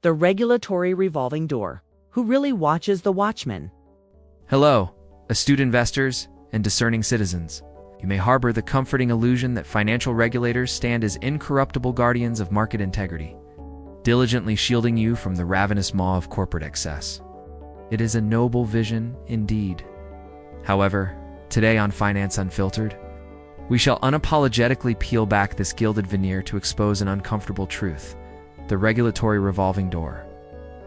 The regulatory revolving door. Who really watches the Watchmen? Hello, astute investors and discerning citizens. You may harbor the comforting illusion that financial regulators stand as incorruptible guardians of market integrity, diligently shielding you from the ravenous maw of corporate excess. It is a noble vision indeed. However, today on Finance Unfiltered, we shall unapologetically peel back this gilded veneer to expose an uncomfortable truth: the regulatory revolving door.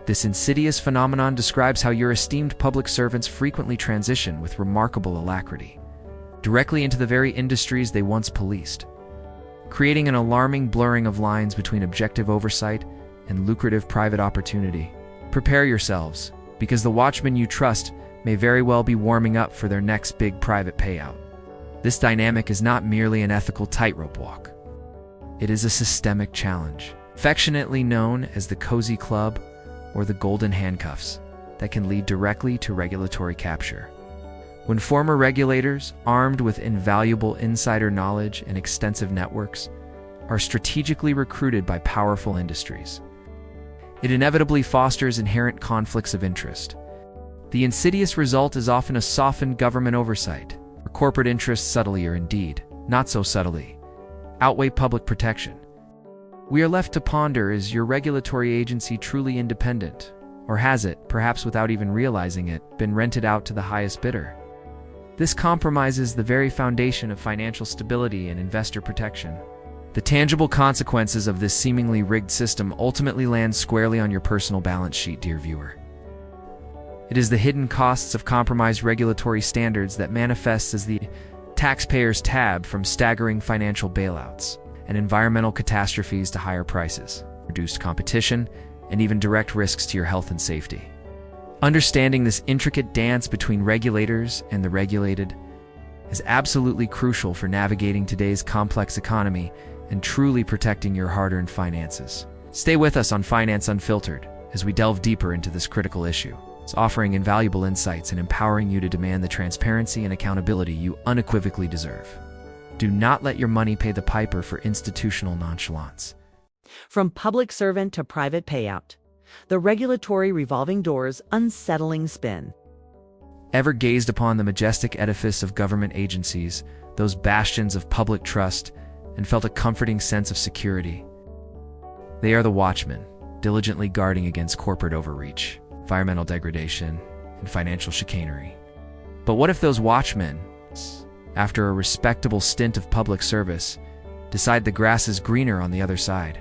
This insidious phenomenon describes how your esteemed public servants frequently transition with remarkable alacrity directly into the very industries they once policed, creating an alarming blurring of lines between objective oversight and lucrative private opportunity. Prepare yourselves, because the watchmen you trust may very well be warming up for their next big private payout. This dynamic is not merely an ethical tightrope walk. It is a systemic challenge, affectionately known as the cozy club or the golden handcuffs, that can lead directly to regulatory capture. When former regulators, armed with invaluable insider knowledge and extensive networks, are strategically recruited by powerful industries, it inevitably fosters inherent conflicts of interest. The insidious result is often a softened government oversight, where corporate interests subtly, or indeed, not so subtly, outweigh public protection. We are left to ponder: is your regulatory agency truly independent? Or has it, perhaps without even realizing it, been rented out to the highest bidder? This compromises the very foundation of financial stability and investor protection. The tangible consequences of this seemingly rigged system ultimately land squarely on your personal balance sheet, dear viewer. It is the hidden costs of compromised regulatory standards that manifests as the taxpayer's tab, from staggering financial bailouts and environmental catastrophes to higher prices, reduced competition, and even direct risks to your health and safety. Understanding this intricate dance between regulators and the regulated is absolutely crucial for navigating today's complex economy and truly protecting your hard-earned finances. Stay with us on Finance Unfiltered as we delve deeper into this critical issue. It's offering invaluable insights and empowering you to demand the transparency and accountability you unequivocally deserve. Do not let your money pay the piper for institutional nonchalance. From public servant to private payout. The regulatory revolving door's unsettling spin. Ever gazed upon the majestic edifice of government agencies, those bastions of public trust, and felt a comforting sense of security? They are the watchmen, diligently guarding against corporate overreach, environmental degradation, and financial chicanery. But what if those watchmen, after a respectable stint of public service, decide the grass is greener on the other side?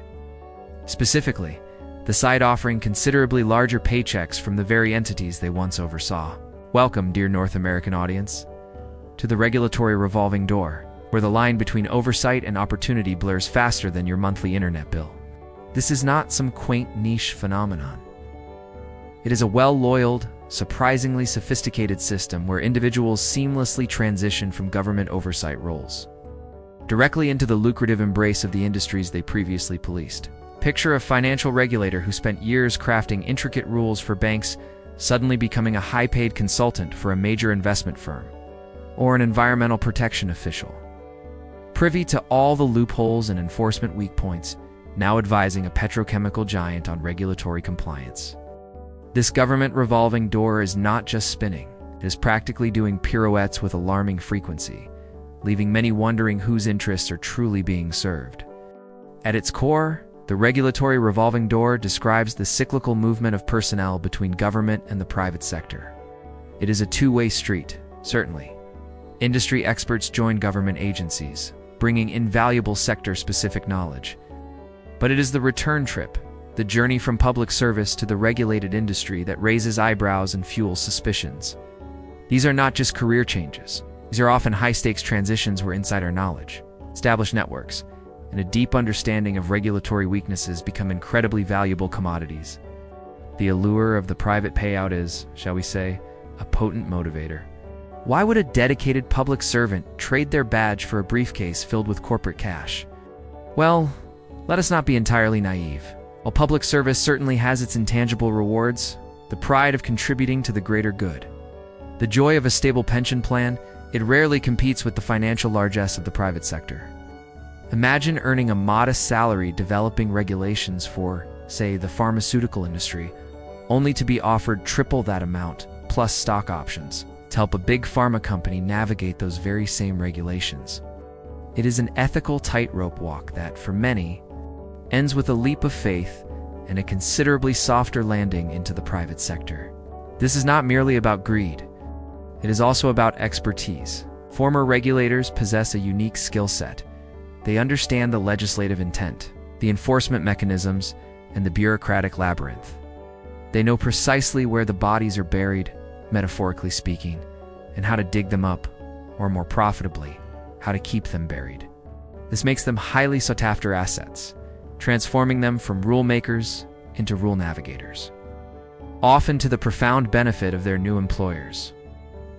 Specifically, the side offering considerably larger paychecks from the very entities they once oversaw. Welcome, dear North American audience, to the regulatory revolving door, where the line between oversight and opportunity blurs faster than your monthly internet bill. This is not some quaint niche phenomenon. It is a well-oiled, surprisingly sophisticated system where individuals seamlessly transition from government oversight roles directly into the lucrative embrace of the industries they previously policed. Picture a financial regulator who spent years crafting intricate rules for banks suddenly becoming a high-paid consultant for a major investment firm, or an environmental protection official, privy to all the loopholes and enforcement weak points, now advising a petrochemical giant on regulatory compliance. This government revolving door is not just spinning, it is practically doing pirouettes with alarming frequency, leaving many wondering whose interests are truly being served. At its core, the regulatory revolving door describes the cyclical movement of personnel between government and the private sector. It is a two-way street, certainly. Industry experts join government agencies, bringing invaluable sector-specific knowledge. But it is the return trip, the journey from public service to the regulated industry, that raises eyebrows and fuels suspicions. These are not just career changes. These are often high-stakes transitions where insider knowledge, established networks, and a deep understanding of regulatory weaknesses become incredibly valuable commodities. The allure of the private payout is, shall we say, a potent motivator. Why would a dedicated public servant trade their badge for a briefcase filled with corporate cash? Well, let us not be entirely naive. While public service certainly has its intangible rewards, the pride of contributing to the greater good, the joy of a stable pension plan, it rarely competes with the financial largesse of the private sector. Imagine earning a modest salary developing regulations for say the pharmaceutical industry, only to be offered triple that amount, plus stock options, to help a big pharma company navigate those very same regulations. It is an ethical tightrope walk that, for many, ends with a leap of faith and a considerably softer landing into the private sector. This is not merely about greed. It is also about expertise. Former regulators possess a unique skill set. They understand the legislative intent, the enforcement mechanisms, and the bureaucratic labyrinth. They know precisely where the bodies are buried, metaphorically speaking, and how to dig them up, or more profitably, how to keep them buried. This makes them highly sought-after assets, transforming them from rule makers into rule navigators, often to the profound benefit of their new employers.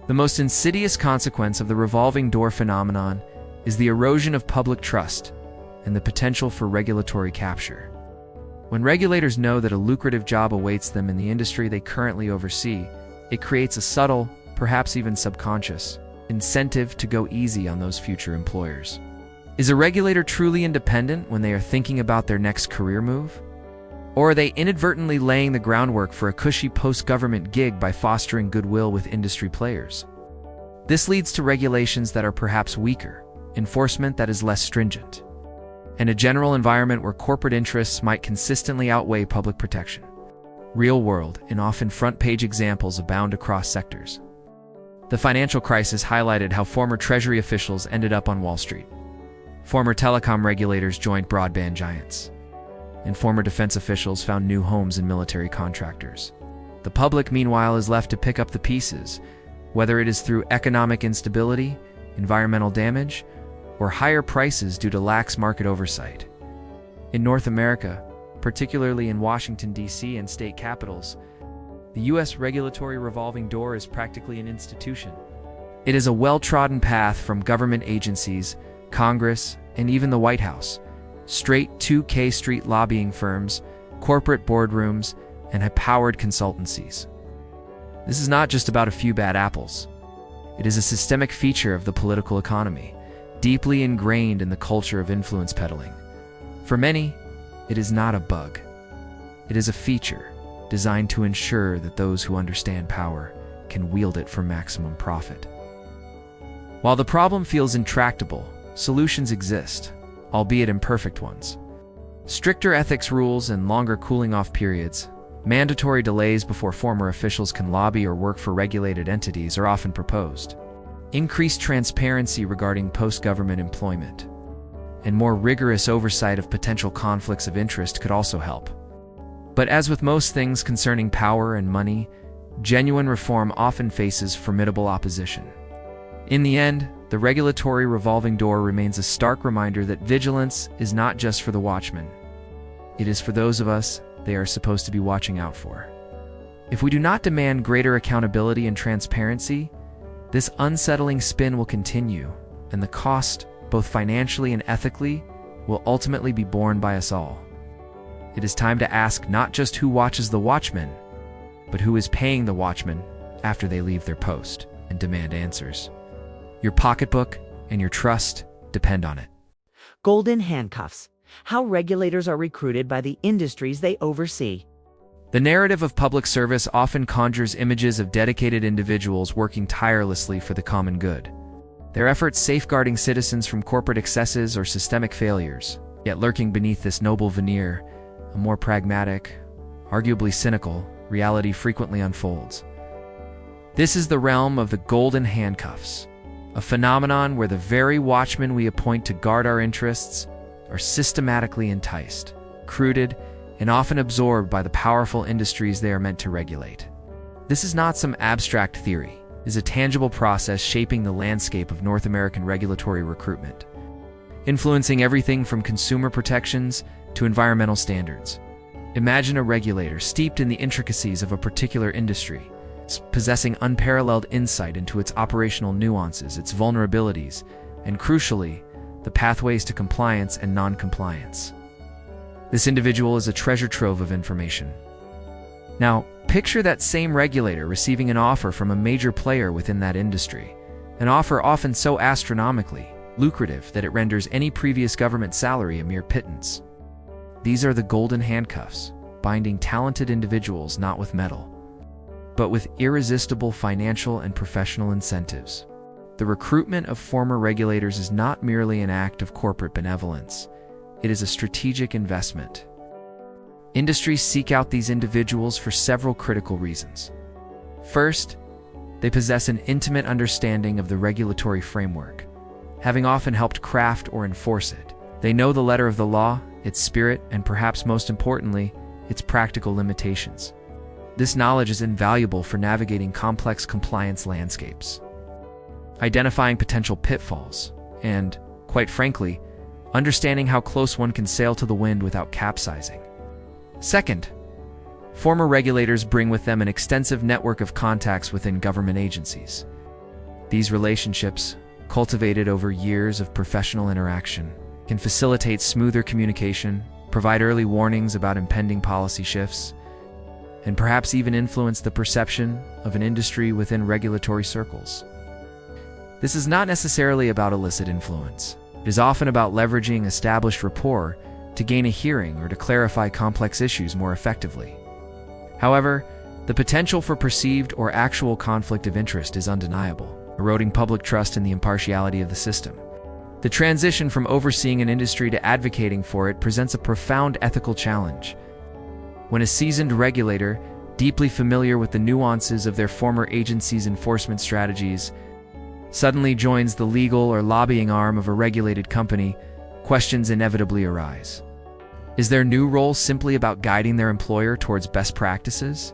The most insidious consequence of the revolving door phenomenon is the erosion of public trust and the potential for regulatory capture. When regulators know that a lucrative job awaits them in the industry they currently oversee, it creates a subtle, perhaps even subconscious, incentive to go easy on those future employers. Is a regulator truly independent when they are thinking about their next career move? Or are they inadvertently laying the groundwork for a cushy post-government gig by fostering goodwill with industry players? This leads to regulations that are perhaps weaker, enforcement that is less stringent, and a general environment where corporate interests might consistently outweigh public protection. Real-world and often front-page examples abound across sectors. The financial crisis highlighted how former Treasury officials ended up on Wall Street. Former telecom regulators joined broadband giants, and former defense officials found new homes in military contractors. The public, meanwhile, is left to pick up the pieces, whether it is through economic instability, environmental damage, or higher prices due to lax market oversight. In North America, particularly in Washington, D.C. and state capitals, the U.S. regulatory revolving door is practically an institution. It is a well-trodden path from government agencies, Congress, and even the White House, straight to K Street lobbying firms, corporate boardrooms, and high-powered consultancies. This is not just about a few bad apples. It is a systemic feature of the political economy, deeply ingrained in the culture of influence peddling. For many, it is not a bug. It is a feature designed to ensure that those who understand power can wield it for maximum profit. While the problem feels intractable, solutions exist, albeit imperfect ones. Stricter ethics rules and longer cooling-off periods, mandatory delays before former officials can lobby or work for regulated entities are often proposed. Increased transparency regarding post-government employment, and more rigorous oversight of potential conflicts of interest could also help. But as with most things concerning power and money, genuine reform often faces formidable opposition. In the end, the regulatory revolving door remains a stark reminder that vigilance is not just for the watchmen. It is for those of us they are supposed to be watching out for. If we do not demand greater accountability and transparency, this unsettling spin will continue, and the cost, both financially and ethically, will ultimately be borne by us all. It is time to ask not just who watches the watchmen, but who is paying the watchmen after they leave their post, and demand answers. Your pocketbook and your trust depend on it. Golden handcuffs. How regulators are recruited by the industries they oversee. The narrative of public service often conjures images of dedicated individuals working tirelessly for the common good, their efforts safeguarding citizens from corporate excesses or systemic failures. Yet lurking beneath this noble veneer, a more pragmatic, arguably cynical, reality frequently unfolds. This is the realm of the golden handcuffs, a phenomenon where the very watchmen we appoint to guard our interests are systematically enticed, recruited, and often absorbed by the powerful industries they are meant to regulate. This is not some abstract theory. It is a tangible process shaping the landscape of North American regulatory recruitment, influencing everything from consumer protections to environmental standards. Imagine a regulator steeped in the intricacies of a particular industry, possessing unparalleled insight into its operational nuances, its vulnerabilities, and crucially, the pathways to compliance and non-compliance. This individual is a treasure trove of information. Now, picture that same regulator receiving an offer from a major player within that industry, an offer often so astronomically lucrative that it renders any previous government salary a mere pittance. These are the golden handcuffs, binding talented individuals not with metal, but with irresistible financial and professional incentives. The recruitment of former regulators is not merely an act of corporate benevolence, it is a strategic investment. Industries seek out these individuals for several critical reasons. First, they possess an intimate understanding of the regulatory framework, having often helped craft or enforce it. They know the letter of the law, its spirit, and perhaps most importantly, its practical limitations. This knowledge is invaluable for navigating complex compliance landscapes, identifying potential pitfalls, and, quite frankly, understanding how close one can sail to the wind without capsizing. Second, former regulators bring with them an extensive network of contacts within government agencies. These relationships, cultivated over years of professional interaction, can facilitate smoother communication, provide early warnings about impending policy shifts, and perhaps even influence the perception of an industry within regulatory circles. This is not necessarily about illicit influence. It is often about leveraging established rapport to gain a hearing or to clarify complex issues more effectively. However, the potential for perceived or actual conflict of interest is undeniable, eroding public trust in the impartiality of the system. The transition from overseeing an industry to advocating for it presents a profound ethical challenge. When a seasoned regulator, deeply familiar with the nuances of their former agency's enforcement strategies, suddenly joins the legal or lobbying arm of a regulated company, questions inevitably arise. Is their new role simply about guiding their employer towards best practices?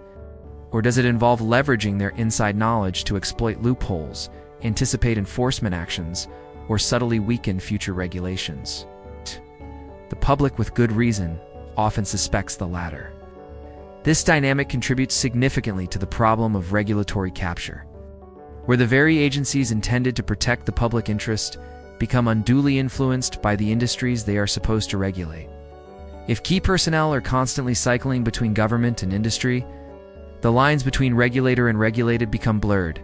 Or does it involve leveraging their inside knowledge to exploit loopholes, anticipate enforcement actions, or subtly weaken future regulations? The public, with good reason, often suspects the latter. This dynamic contributes significantly to the problem of regulatory capture, where the very agencies intended to protect the public interest become unduly influenced by the industries they are supposed to regulate. If key personnel are constantly cycling between government and industry, the lines between regulator and regulated become blurred.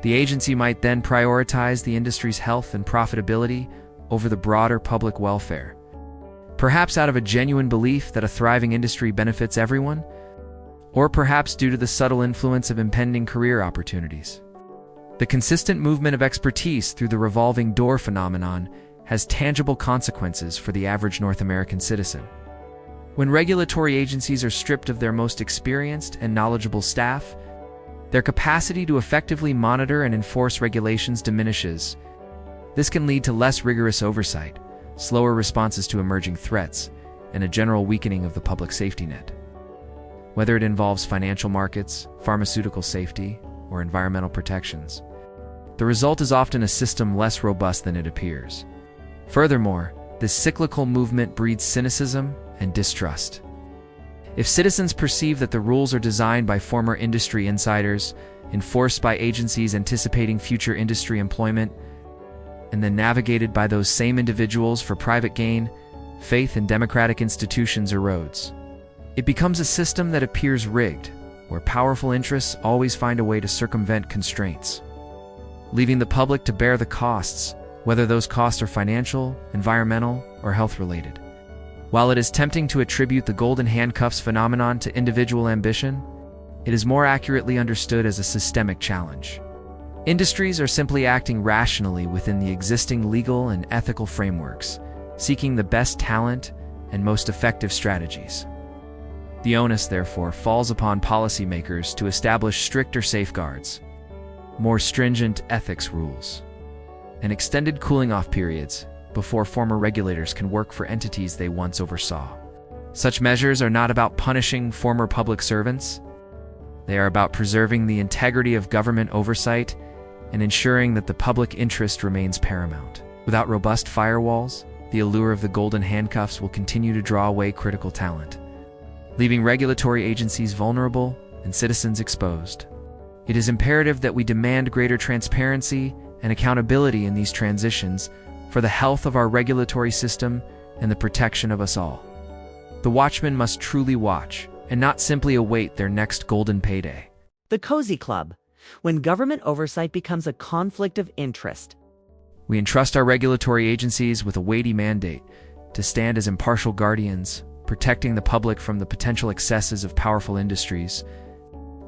The agency might then prioritize the industry's health and profitability over the broader public welfare, perhaps out of a genuine belief that a thriving industry benefits everyone, or perhaps due to the subtle influence of impending career opportunities. The consistent movement of expertise through the revolving door phenomenon has tangible consequences for the average North American citizen. When regulatory agencies are stripped of their most experienced and knowledgeable staff, their capacity to effectively monitor and enforce regulations diminishes. This can lead to less rigorous oversight, slower responses to emerging threats, and a general weakening of the public safety net. Whether it involves financial markets, pharmaceutical safety, or environmental protections, the result is often a system less robust than it appears. Furthermore, this cyclical movement breeds cynicism and distrust. If citizens perceive that the rules are designed by former industry insiders, enforced by agencies anticipating future industry employment, and then navigated by those same individuals for private gain, faith in democratic institutions erodes. It becomes a system that appears rigged, where powerful interests always find a way to circumvent constraints, leaving the public to bear the costs, whether those costs are financial, environmental, or health-related. While it is tempting to attribute the golden handcuffs phenomenon to individual ambition, it is more accurately understood as a systemic challenge. Industries are simply acting rationally within the existing legal and ethical frameworks, seeking the best talent and most effective strategies. The onus, therefore, falls upon policymakers to establish stricter safeguards, more stringent ethics rules, and extended cooling-off periods before former regulators can work for entities they once oversaw. Such measures are not about punishing former public servants. They are about preserving the integrity of government oversight and ensuring that the public interest remains paramount. Without robust firewalls, the allure of the golden handcuffs will continue to draw away critical talent, leaving regulatory agencies vulnerable and citizens exposed. It is imperative that we demand greater transparency and accountability in these transitions for the health of our regulatory system and the protection of us all. The watchmen must truly watch, and not simply await their next golden payday. The Cozy Club, when government oversight becomes a conflict of interest. We entrust our regulatory agencies with a weighty mandate to stand as impartial guardians protecting the public from the potential excesses of powerful industries.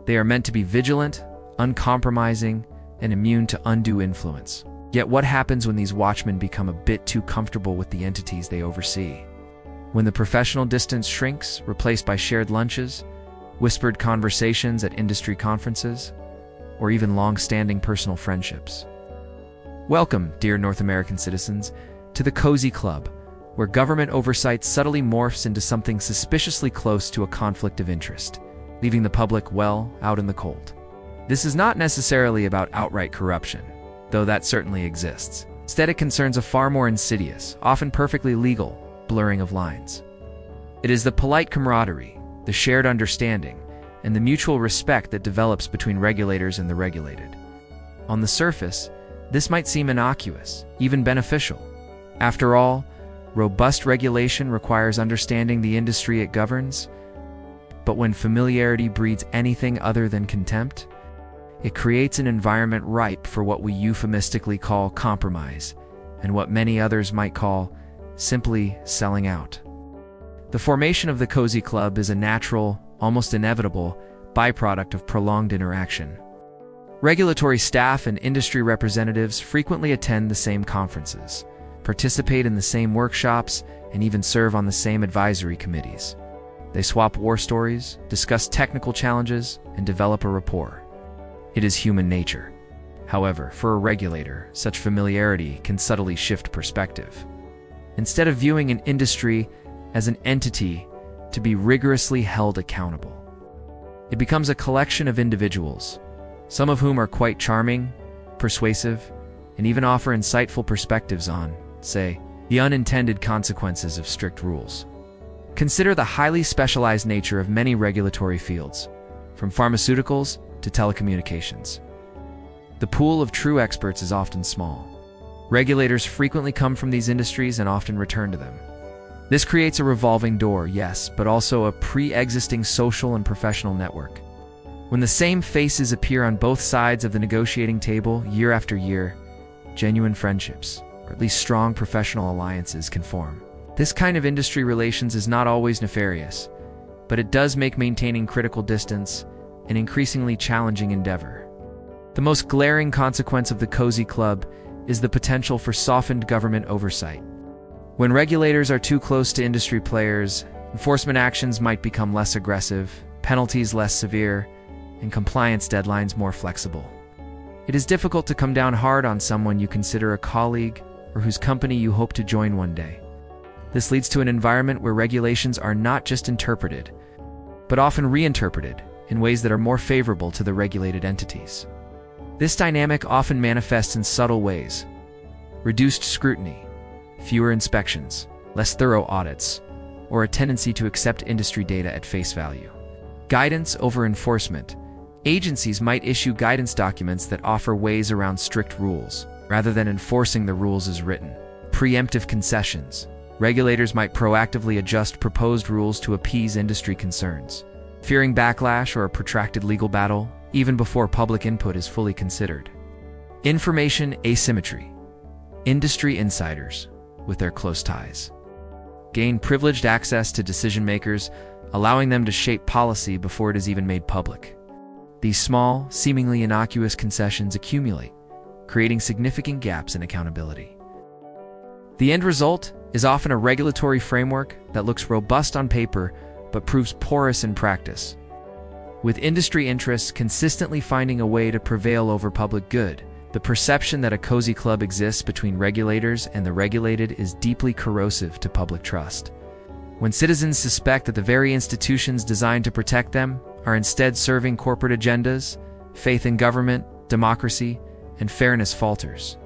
They are meant to be vigilant, uncompromising, and immune to undue influence. Yet what happens when these watchmen become a bit too comfortable with the entities they oversee? When the professional distance shrinks, replaced by shared lunches, whispered conversations at industry conferences, or even long-standing personal friendships. Welcome, dear North American citizens, to the Cozy Club, where government oversight subtly morphs into something suspiciously close to a conflict of interest, leaving the public well out in the cold. This is not necessarily about outright corruption, though that certainly exists. Instead, it concerns a far more insidious, often perfectly legal, blurring of lines. It is the polite camaraderie, the shared understanding, and the mutual respect that develops between regulators and the regulated. On the surface, this might seem innocuous, even beneficial. After all, robust regulation requires understanding the industry it governs. But when familiarity breeds anything other than contempt, it creates an environment ripe for what we euphemistically call compromise, and what many others might call simply selling out. The formation of the Cozy Club is a natural, almost inevitable, byproduct of prolonged interaction. Regulatory staff and industry representatives frequently attend the same conferences, participate in the same workshops, and even serve on the same advisory committees. They swap war stories, discuss technical challenges, and develop a rapport. It is human nature. However, for a regulator, such familiarity can subtly shift perspective. Instead of viewing an industry as an entity to be rigorously held accountable, it becomes a collection of individuals, some of whom are quite charming, persuasive, and even offer insightful perspectives on, say, the unintended consequences of strict rules. Consider the highly specialized nature of many regulatory fields, from pharmaceuticals to telecommunications. The pool of true experts is often small. Regulators frequently come from these industries and often return to them. This creates a revolving door, yes, but also a pre-existing social and professional network. When the same faces appear on both sides of the negotiating table year after year, genuine friendships, or at least strong professional alliances, can form. This kind of industry relations is not always nefarious, but it does make maintaining critical distance an increasingly challenging endeavor. The most glaring consequence of the Cozy Club is the potential for softened government oversight. When regulators are too close to industry players, enforcement actions might become less aggressive, penalties less severe, and compliance deadlines more flexible. It is difficult to come down hard on someone you consider a colleague or whose company you hope to join one day. This leads to an environment where regulations are not just interpreted, but often reinterpreted in ways that are more favorable to the regulated entities. This dynamic often manifests in subtle ways: reduced scrutiny, fewer inspections, less thorough audits, or a tendency to accept industry data at face value. Guidance over enforcement. Agencies might issue guidance documents that offer ways around strict rules, rather than enforcing the rules as written. Preemptive concessions. Regulators might proactively adjust proposed rules to appease industry concerns, fearing backlash or a protracted legal battle, even before public input is fully considered. Information asymmetry. Industry insiders, with their close ties, gain privileged access to decision-makers, allowing them to shape policy before it is even made public. These small, seemingly innocuous concessions accumulate, creating significant gaps in accountability. The end result is often a regulatory framework that looks robust on paper but proves porous in practice, with industry interests consistently finding a way to prevail over public good. The perception that a cozy club exists between regulators and the regulated is deeply corrosive to public trust. When citizens suspect that the very institutions designed to protect them are instead serving corporate agendas, faith in government, democracy, and fairness falters.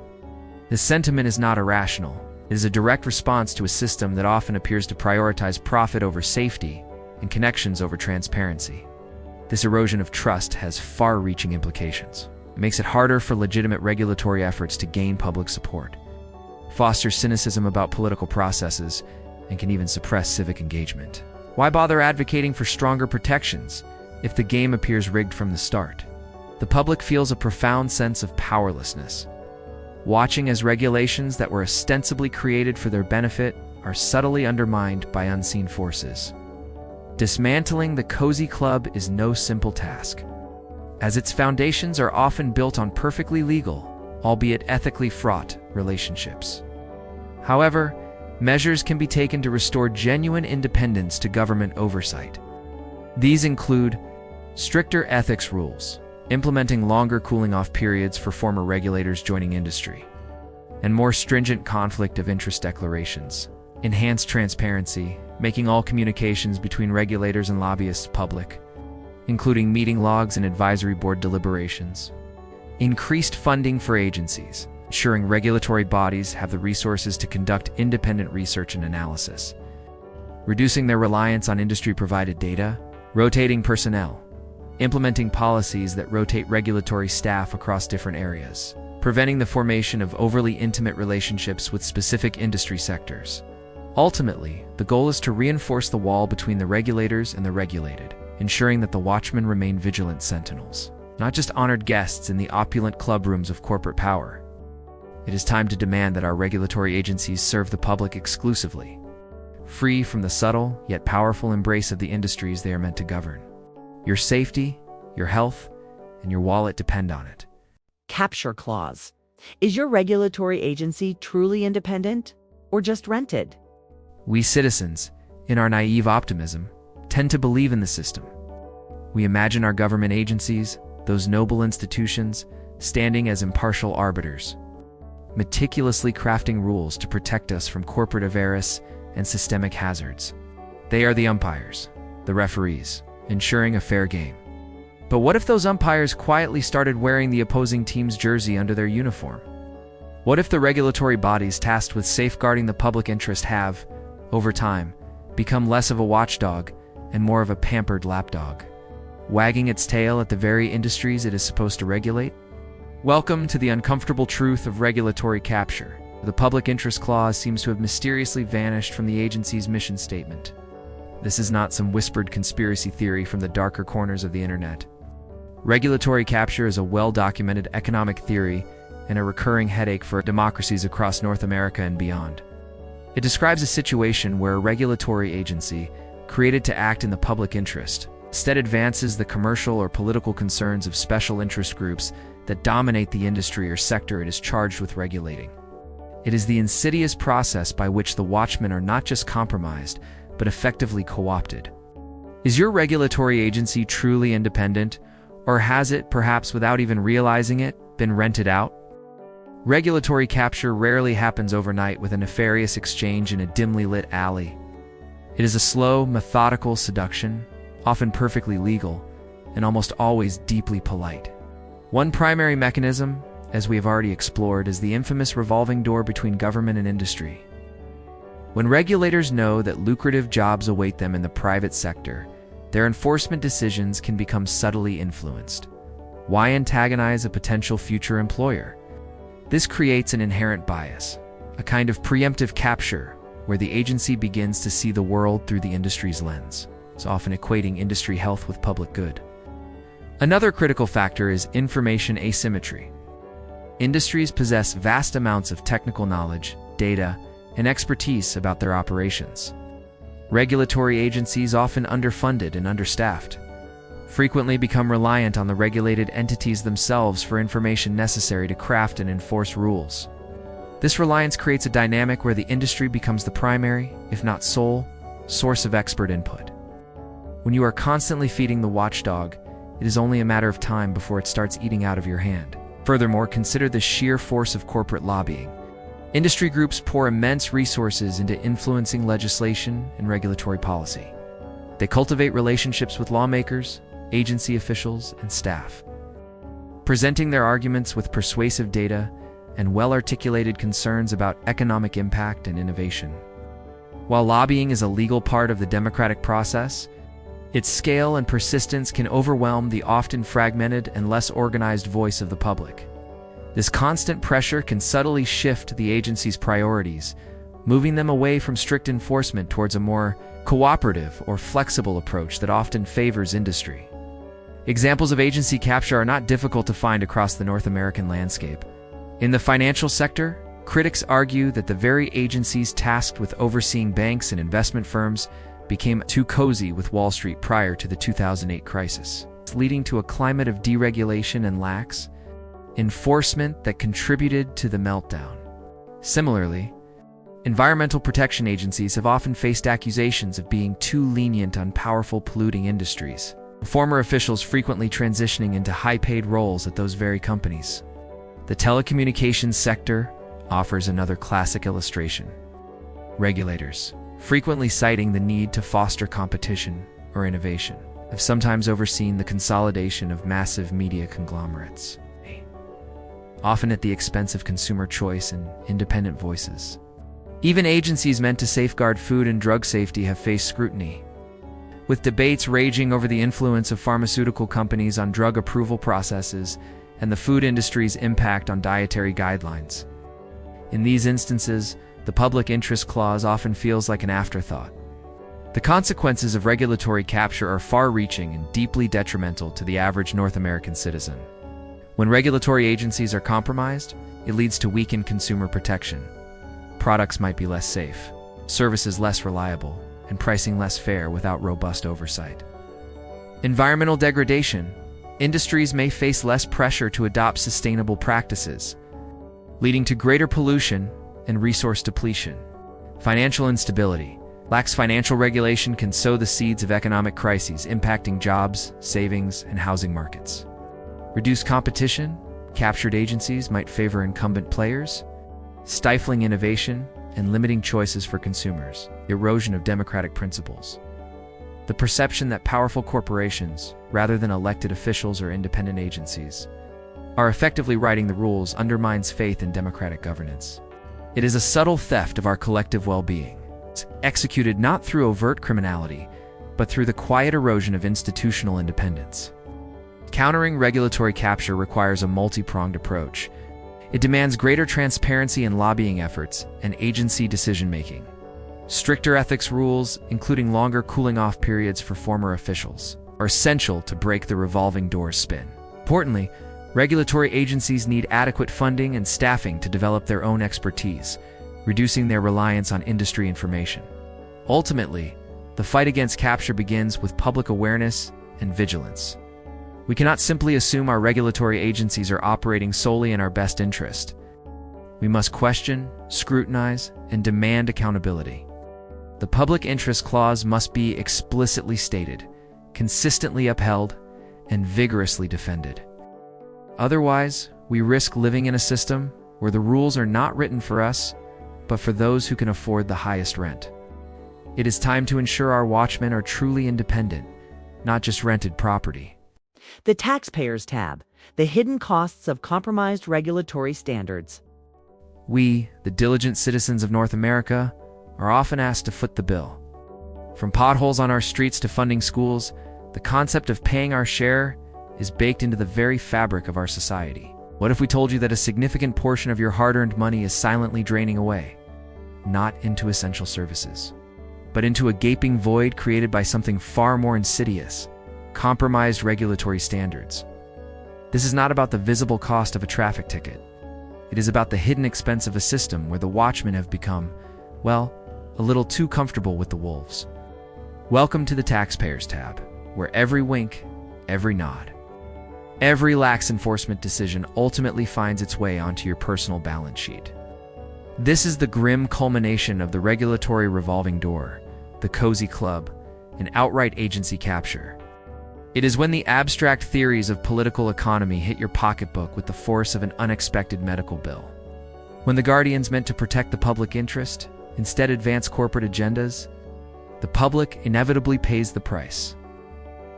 This sentiment is not irrational. It is a direct response to a system that often appears to prioritize profit over safety and connections over transparency. This erosion of trust has far-reaching implications. It makes it harder for legitimate regulatory efforts to gain public support, fosters cynicism about political processes, and can even suppress civic engagement. Why bother advocating for stronger protections if the game appears rigged from the start? The public feels a profound sense of powerlessness, watching as regulations that were ostensibly created for their benefit are subtly undermined by unseen forces. Dismantling the cozy club is no simple task, as its foundations are often built on perfectly legal, albeit ethically fraught, relationships. However, measures can be taken to restore genuine independence to government oversight. These include stricter ethics rules, implementing longer cooling-off periods for former regulators joining industry, and more stringent conflict of interest declarations, enhanced transparency, making all communications between regulators and lobbyists public, including meeting logs and advisory board deliberations, increased funding for agencies, ensuring regulatory bodies have the resources to conduct independent research and analysis, reducing their reliance on industry-provided data, rotating personnel, implementing policies that rotate regulatory staff across different areas, preventing the formation of overly intimate relationships with specific industry sectors. Ultimately, the goal is to reinforce the wall between the regulators and the regulated, ensuring that the watchmen remain vigilant sentinels, not just honored guests in the opulent club rooms of corporate power. It is time to demand that our regulatory agencies serve the public exclusively, free from the subtle yet powerful embrace of the industries they are meant to govern. Your safety, your health, and your wallet depend on it. Capture clause. Is your regulatory agency truly independent or just rented? We citizens, in our naive optimism, tend to believe in the system. We imagine our government agencies, those noble institutions, standing as impartial arbiters, meticulously crafting rules to protect us from corporate avarice and systemic hazards. They are the umpires, the referees, ensuring a fair game. But what if those umpires quietly started wearing the opposing team's jersey under their uniform? What if the regulatory bodies tasked with safeguarding the public interest have, over time, become less of a watchdog and more of a pampered lapdog, wagging its tail at the very industries it is supposed to regulate? Welcome to the uncomfortable truth of regulatory capture. The public interest clause seems to have mysteriously vanished from the agency's mission statement. This is not some whispered conspiracy theory from the darker corners of the internet. Regulatory capture is a well-documented economic theory and a recurring headache for democracies across North America and beyond. It describes a situation where a regulatory agency, created to act in the public interest, instead advances the commercial or political concerns of special interest groups that dominate the industry or sector it is charged with regulating. It is the insidious process by which the watchmen are not just compromised, but effectively co-opted. Is your regulatory agency truly independent, or has it, perhaps without even realizing it, been rented out? Regulatory capture rarely happens overnight with a nefarious exchange in a dimly lit alley. It is a slow, methodical seduction, often perfectly legal, and almost always deeply polite. One primary mechanism, as we have already explored, is the infamous revolving door between government and industry. When regulators know that lucrative jobs await them in the private sector, their enforcement decisions can become subtly influenced. Why antagonize a potential future employer? This creates an inherent bias, a kind of preemptive capture, where the agency begins to see the world through the industry's lens, so often equating industry health with public good. Another critical factor is information asymmetry. Industries possess vast amounts of technical knowledge, data, and expertise about their operations. Regulatory agencies, often underfunded and understaffed, frequently become reliant on the regulated entities themselves for information necessary to craft and enforce rules. This reliance creates a dynamic where the industry becomes the primary, if not sole, source of expert input. When you are constantly feeding the watchdog, it is only a matter of time before it starts eating out of your hand. Furthermore, consider the sheer force of corporate lobbying. Industry groups pour immense resources into influencing legislation and regulatory policy. They cultivate relationships with lawmakers, agency officials, and staff, presenting their arguments with persuasive data and well-articulated concerns about economic impact and innovation. While lobbying is a legal part of the democratic process, its scale and persistence can overwhelm the often fragmented and less organized voice of the public. This constant pressure can subtly shift the agency's priorities, moving them away from strict enforcement towards a more cooperative or flexible approach that often favors industry. Examples of agency capture are not difficult to find across the North American landscape. In the financial sector, Critics argue that the very agencies tasked with overseeing banks and investment firms became too cozy with Wall Street prior to the 2008 crisis, leading to a climate of deregulation and lax enforcement that contributed to the meltdown. Similarly, environmental protection agencies have often faced accusations of being too lenient on powerful polluting industries, former officials frequently transitioning into high-paid roles at those very companies. The telecommunications sector offers another classic illustration. Regulators, frequently citing the need to foster competition or innovation, have sometimes overseen the consolidation of massive media conglomerates, often at the expense of consumer choice and independent voices. Even agencies meant to safeguard food and drug safety have faced scrutiny, with debates raging over the influence of pharmaceutical companies on drug approval processes and the food industry's impact on dietary guidelines. In these instances, the public interest clause often feels like an afterthought. The consequences of regulatory capture are far-reaching and deeply detrimental to the average North American citizen. When regulatory agencies are compromised, it leads to weakened consumer protection. Products might be less safe, services less reliable, and pricing less fair without robust oversight. Environmental degradation. Industries may face less pressure to adopt sustainable practices, leading to greater pollution and resource depletion. Financial instability. Lax financial regulation can sow the seeds of economic crises, impacting jobs, savings, and housing markets. Reduced competition. Captured agencies might favor incumbent players, stifling innovation and limiting choices for consumers. Erosion of democratic principles. The perception that powerful corporations, rather than elected officials or independent agencies, are effectively writing the rules undermines faith in democratic governance. It is a subtle theft of our collective well-being, executed not through overt criminality, but through the quiet erosion of institutional independence. Countering regulatory capture requires a multi-pronged approach. It demands greater transparency in lobbying efforts and agency decision-making. Stricter ethics rules, including longer cooling-off periods for former officials, are essential to break the revolving doors spin. Importantly, regulatory agencies need adequate funding and staffing to develop their own expertise, reducing their reliance on industry information. Ultimately, the fight against capture begins with public awareness and vigilance. We cannot simply assume our regulatory agencies are operating solely in our best interest. We must question, scrutinize, and demand accountability. The public interest clause must be explicitly stated, consistently upheld, and vigorously defended. Otherwise, we risk living in a system where the rules are not written for us, but for those who can afford the highest rent. It is time to ensure our watchmen are truly independent, not just rented property. The Taxpayers tab, the hidden costs of compromised regulatory standards. We, the diligent citizens of North America, are often asked to foot the bill. From potholes on our streets to funding schools, the concept of paying our share is baked into the very fabric of our society. What if we told you that a significant portion of your hard-earned money is silently draining away, not into essential services, but into a gaping void created by something far more insidious: compromised regulatory standards? This is not about the visible cost of a traffic ticket. It is about the hidden expense of a system where the watchmen have become, well, a little too comfortable with the wolves. Welcome to the Taxpayers tab, where every wink, every nod, every lax enforcement decision ultimately finds its way onto your personal balance sheet. This is the grim culmination of the regulatory revolving door, the cozy club, and outright agency capture. It is when the abstract theories of political economy hit your pocketbook with the force of an unexpected medical bill. When the guardians meant to protect the public interest instead advance corporate agendas, the public inevitably pays the price.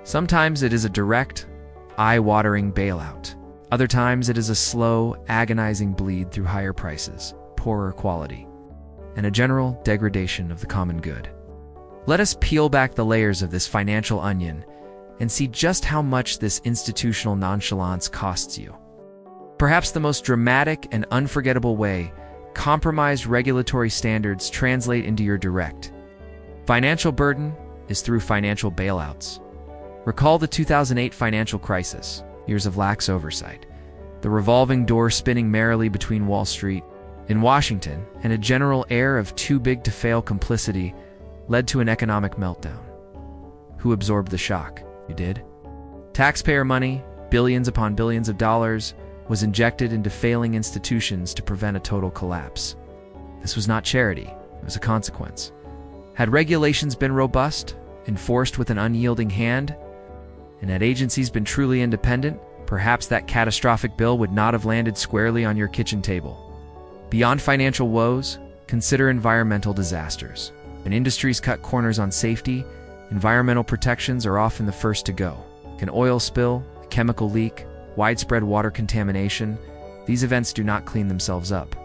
Sometimes it is a direct, eye-watering bailout. Other times it is a slow, agonizing bleed through higher prices, poorer quality, and a general degradation of the common good. Let us peel back the layers of this financial onion and see just how much this institutional nonchalance costs you. Perhaps the most dramatic and unforgettable way compromised regulatory standards translate into your direct financial burden is through financial bailouts. Recall the 2008 financial crisis, years of lax oversight, the revolving door spinning merrily between Wall Street in Washington, and a general air of too-big-to-fail complicity led to an economic meltdown. Who absorbed the shock? You did? Taxpayer money, billions upon billions of dollars, was injected into failing institutions to prevent a total collapse. This was not charity, it was a consequence. Had regulations been robust, enforced with an unyielding hand, and had agencies been truly independent, perhaps that catastrophic bill would not have landed squarely on your kitchen table. Beyond financial woes, consider environmental disasters. When industries cut corners on safety, environmental protections are often the first to go. An oil spill, a chemical leak, widespread water contamination, these events do not clean themselves up.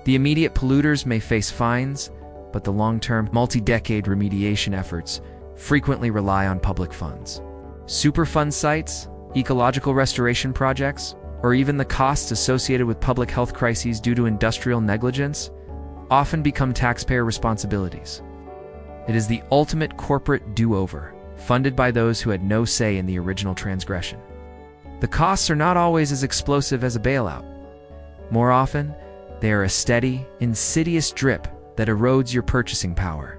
The immediate polluters may face fines, but the long-term, multi-decade remediation efforts frequently rely on public funds. Superfund sites, ecological restoration projects, or even the costs associated with public health crises due to industrial negligence often become taxpayer responsibilities. It is the ultimate corporate do-over, funded by those who had no say in the original transgression. The costs are not always as explosive as a bailout. More often, they are a steady, insidious drip that erodes your purchasing power.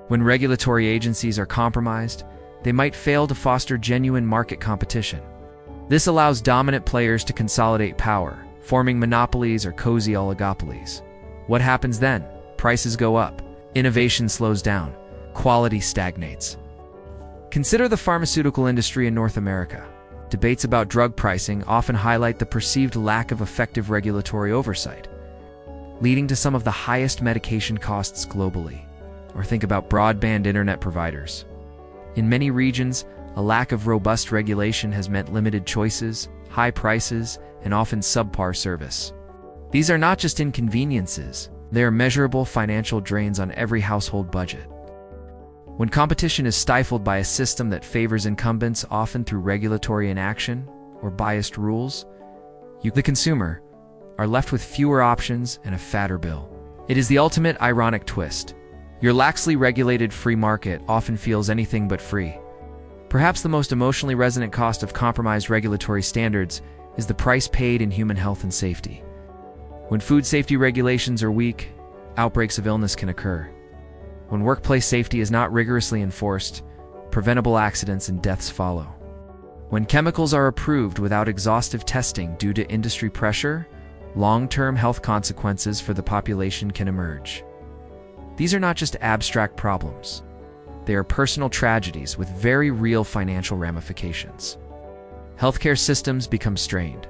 When regulatory agencies are compromised, they might fail to foster genuine market competition. This allows dominant players to consolidate power, forming monopolies or cozy oligopolies. What happens then? Prices go up, innovation slows down, quality stagnates. Consider the pharmaceutical industry in North America. Debates about drug pricing often highlight the perceived lack of effective regulatory oversight, leading to some of the highest medication costs globally. Or think about broadband internet providers. In many regions, a lack of robust regulation has meant limited choices, high prices, and often subpar service. These are not just inconveniences, they are measurable financial drains on every household budget. When competition is stifled by a system that favors incumbents, often through regulatory inaction or biased rules, you, the consumer, are left with fewer options and a fatter bill. It is the ultimate ironic twist. Your laxly regulated free market often feels anything but free. Perhaps the most emotionally resonant cost of compromised regulatory standards is the price paid in human health and safety. When food safety regulations are weak, outbreaks of illness can occur. When workplace safety is not rigorously enforced, preventable accidents and deaths follow. When chemicals are approved without exhaustive testing due to industry pressure, long-term health consequences for the population can emerge. These are not just abstract problems. They are personal tragedies with very real financial ramifications. Healthcare systems become strained,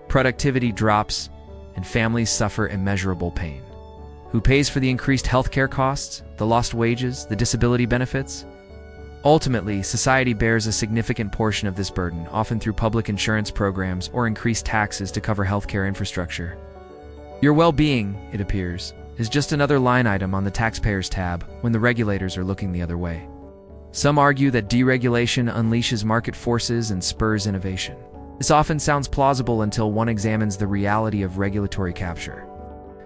productivity drops, and families suffer immeasurable pain. Who pays for the increased healthcare costs, the lost wages, the disability benefits? Ultimately, society bears a significant portion of this burden, often through public insurance programs or increased taxes to cover healthcare infrastructure. Your well-being, it appears, is just another line item on the taxpayers tab when the regulators are looking the other way. Some argue that deregulation unleashes market forces and spurs innovation. This often sounds plausible until one examines the reality of regulatory capture.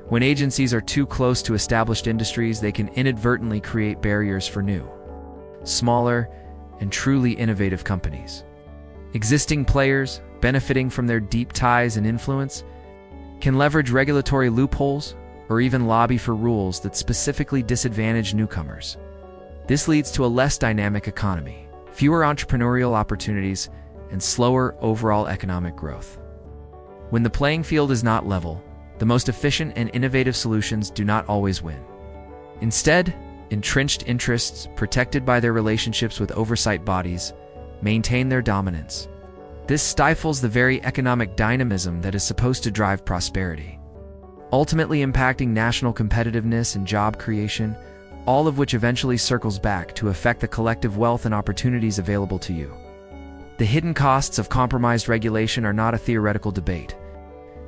When agencies are too close to established industries, they can inadvertently create barriers for new, smaller, and truly innovative companies. Existing players, benefiting from their deep ties and influence, can leverage regulatory loopholes or even lobby for rules that specifically disadvantage newcomers. This leads to a less dynamic economy, fewer entrepreneurial opportunities, and slower overall economic growth. When the playing field is not level, the most efficient and innovative solutions do not always win. Instead, entrenched interests, protected by their relationships with oversight bodies, maintain their dominance. This stifles the very economic dynamism that is supposed to drive prosperity, ultimately impacting national competitiveness and job creation, all of which eventually circles back to affect the collective wealth and opportunities available to you. The hidden costs of compromised regulation are not a theoretical debate.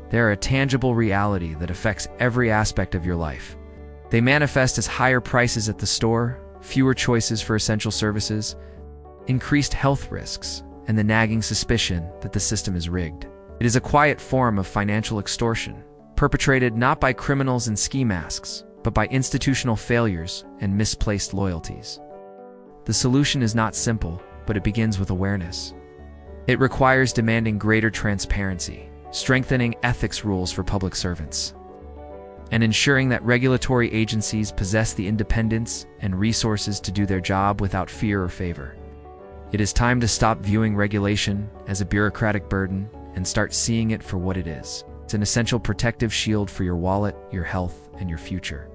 They are a tangible reality that affects every aspect of your life. They manifest as higher prices at the store, fewer choices for essential services, increased health risks, and the nagging suspicion that the system is rigged. It is a quiet form of financial extortion, perpetrated not by criminals in ski masks, but by institutional failures and misplaced loyalties. The solution is not simple, but it begins with awareness. It requires demanding greater transparency, strengthening ethics rules for public servants, and ensuring that regulatory agencies possess the independence and resources to do their job without fear or favor. It is time to stop viewing regulation as a bureaucratic burden and start seeing it for what it is. It's an essential protective shield for your wallet, your health, and your future.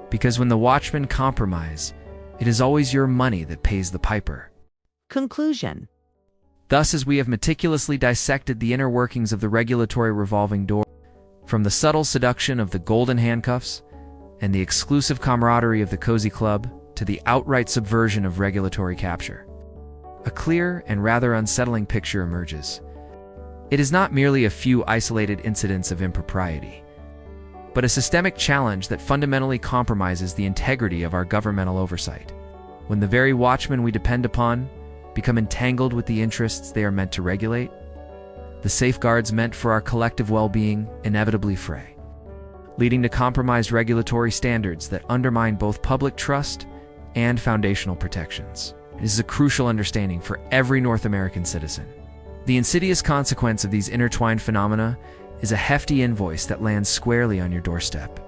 Because when the Watchmen compromise, it is always your money that pays the piper. Conclusion. Thus, as we have meticulously dissected the inner workings of the regulatory revolving door, from the subtle seduction of the golden handcuffs and the exclusive camaraderie of the cozy club to the outright subversion of regulatory capture, a clear and rather unsettling picture emerges. It is not merely a few isolated incidents of impropriety, but a systemic challenge that fundamentally compromises the integrity of our governmental oversight. When the very watchmen we depend upon become entangled with the interests they are meant to regulate, the safeguards meant for our collective well-being inevitably fray, leading to compromised regulatory standards that undermine both public trust and foundational protections. It is a crucial understanding for every North American citizen. The insidious consequence of these intertwined phenomena is a hefty invoice that lands squarely on your doorstep.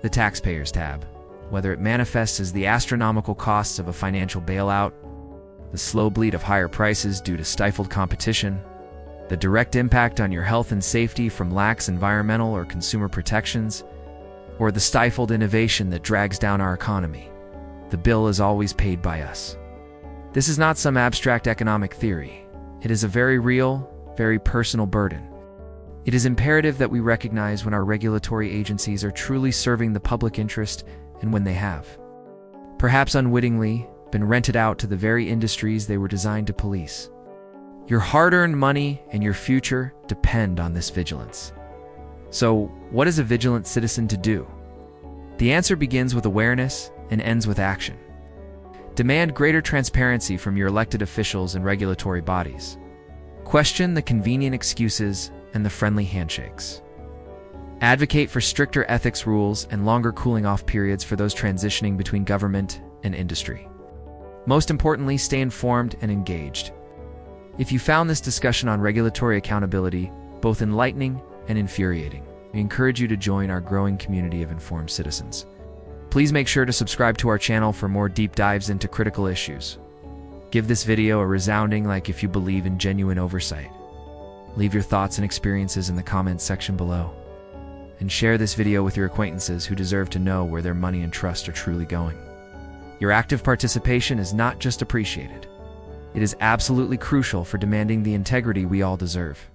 The taxpayer's tab, whether it manifests as the astronomical costs of a financial bailout, the slow bleed of higher prices due to stifled competition, the direct impact on your health and safety from lax environmental or consumer protections, or the stifled innovation that drags down our economy, the bill is always paid by us. This is not some abstract economic theory. It is a very real, very personal burden. It is imperative that we recognize when our regulatory agencies are truly serving the public interest and when they have, perhaps unwittingly, been rented out to the very industries they were designed to police. Your hard-earned money and your future depend on this vigilance. So, what is a vigilant citizen to do? The answer begins with awareness and ends with action. Demand greater transparency from your elected officials and regulatory bodies. Question the convenient excuses and the friendly handshakes. Advocate for stricter ethics rules and longer cooling-off periods for those transitioning between government and industry. Most importantly, stay informed and engaged. If you found this discussion on regulatory accountability both enlightening and infuriating, we encourage you to join our growing community of informed citizens. Please make sure to subscribe to our channel for more deep dives into critical issues. Give this video a resounding like if you believe in genuine oversight. Leave your thoughts and experiences in the comments section below. And share this video with your acquaintances who deserve to know where their money and trust are truly going. Your active participation is not just appreciated. It is absolutely crucial for demanding the integrity we all deserve.